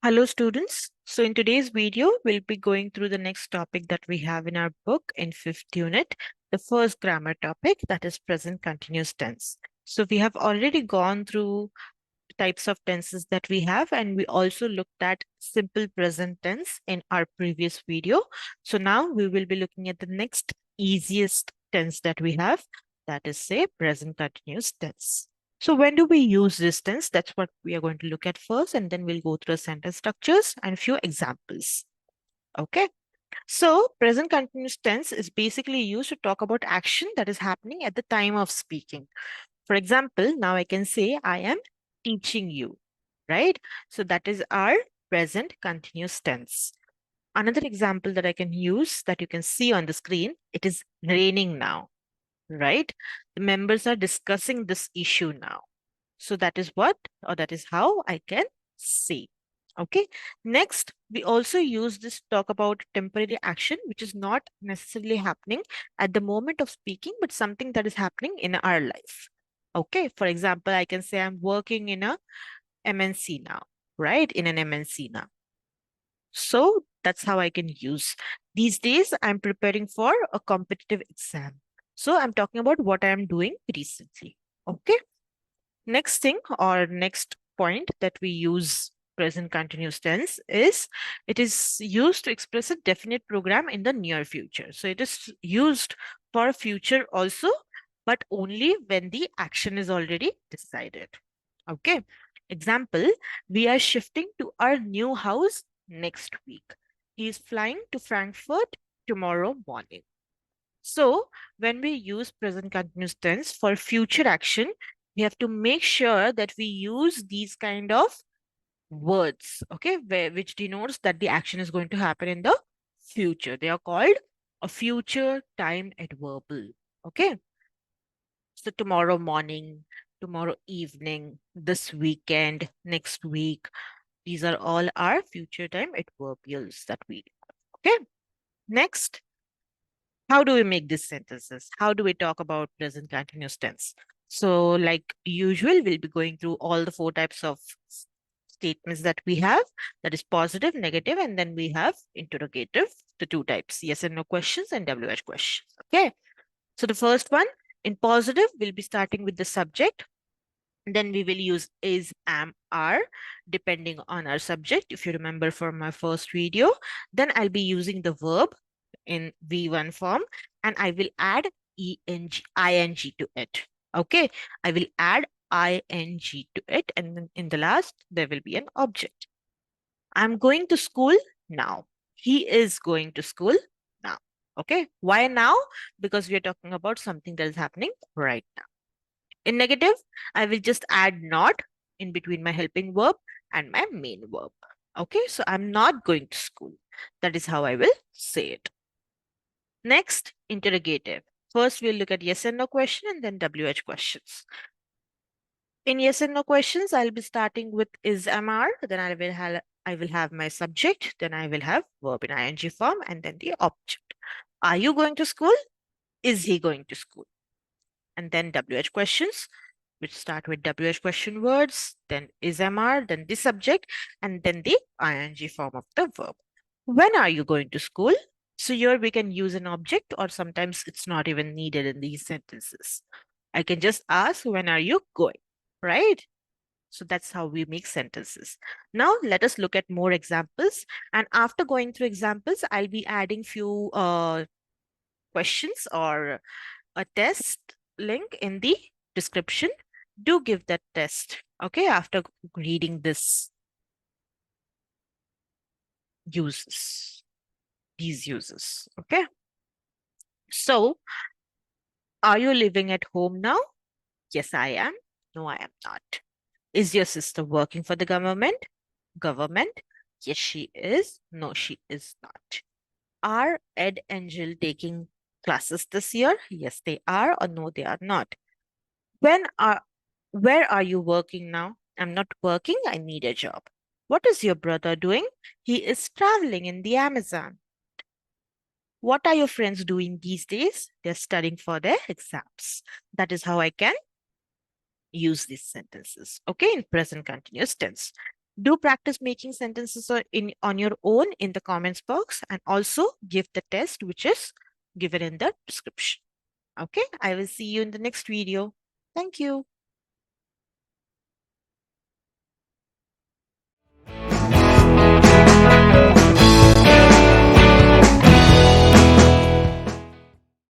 Hello students. So in today's video, we'll be going through the next topic that we have in our book in 5th unit, the first grammar topic, that is present continuous tense. So we have already gone through types of tenses that we have, and we also looked at simple present tense in our previous video. So now we will be looking at the next easiest tense that we have, that is say present continuous tense. So when do we use this tense? That's what we are going to look at first, and then we'll go through the sentence structures and a few examples. Okay. So present continuous tense is basically used to talk about action that is happening at the time of speaking. For example, now I can say I am teaching you, right? So that is our present continuous tense. Another example that I can use that you can see on the screen, it is raining now, right? The members are discussing this issue now. So that is what, or that is how I can say. Okay. Next, we also use this to talk about temporary action, which is not necessarily happening at the moment of speaking, but something that is happening in our life. Okay. For example, I can say I'm working in a MNC now, right? In an MNC now. So that's how I can use. These days, I'm preparing for a competitive exam. So I'm talking about what I am doing recently. Okay. Next thing or next point that we use present continuous tense is it is used to express a definite program in the near future. So it is used for future also, but only when the action is already decided. Okay. Example, we are shifting to our new house next week. He is flying to Frankfurt tomorrow morning. So when we use present continuous tense for future action, we have to make sure that we use these kind of words, okay, which denotes that the action is going to happen in the future. They are called a future time adverbial. Okay. So tomorrow morning, tomorrow evening, this weekend, next week, these are all our future time adverbials that we have. Okay. Next, how do we make these sentences? How do we talk about present continuous tense? So, like usual, we'll be going through all the 4 types of statements that we have, that is positive, negative, and then we have interrogative, the 2 types, yes and no questions and WH questions. Okay. So the first one, in positive, we'll be starting with the subject. Then we will use is, am, are, depending on our subject. If you remember from my first video, then I'll be using the verb in V1 form, and I will add ing to it. Okay, I will add ing to it, and then in the last, there will be an object. I'm going to school now. He is going to school now. Okay, why now? Because we are talking about something that is happening right now. In negative, I will just add not in between my helping verb and my main verb. Okay, so I'm not going to school. That is how I will say it. Next, interrogative. First, we'll look at yes and no question and then WH questions. In yes and no questions, I'll be starting with is, am, are. Then I will have my subject. Then I will have verb in ing form and then the object. Are you going to school? Is he going to school? And then WH questions, which start with WH question words, then is, am, are, then the subject, and then the ing form of the verb. When are you going to school? So here we can use an object, or sometimes it's not even needed in these sentences. I can just ask, when are you going? Right? So that's how we make sentences. Now let us look at more examples. And after going through examples, I'll be adding few questions or a test link in the description. Do give that test, okay, after reading this these uses, okay? So, are you living at home now? Yes, I am. No, I am not. Is your sister working for the government? Government? Yes, she is. No, she is not. Are Ed and Jill taking classes this year? Yes, they are, or no, they are not. Where are you working now? I'm not working, I need a job. What is your brother doing? He is traveling in the Amazon. What are your friends doing these days? They're studying for their exams. That is how I can use these sentences, okay, in present continuous tense. Do practice making sentences on your own in the comments box, and also give the test which is given in the description. Okay, I will see you in the next video. Thank you.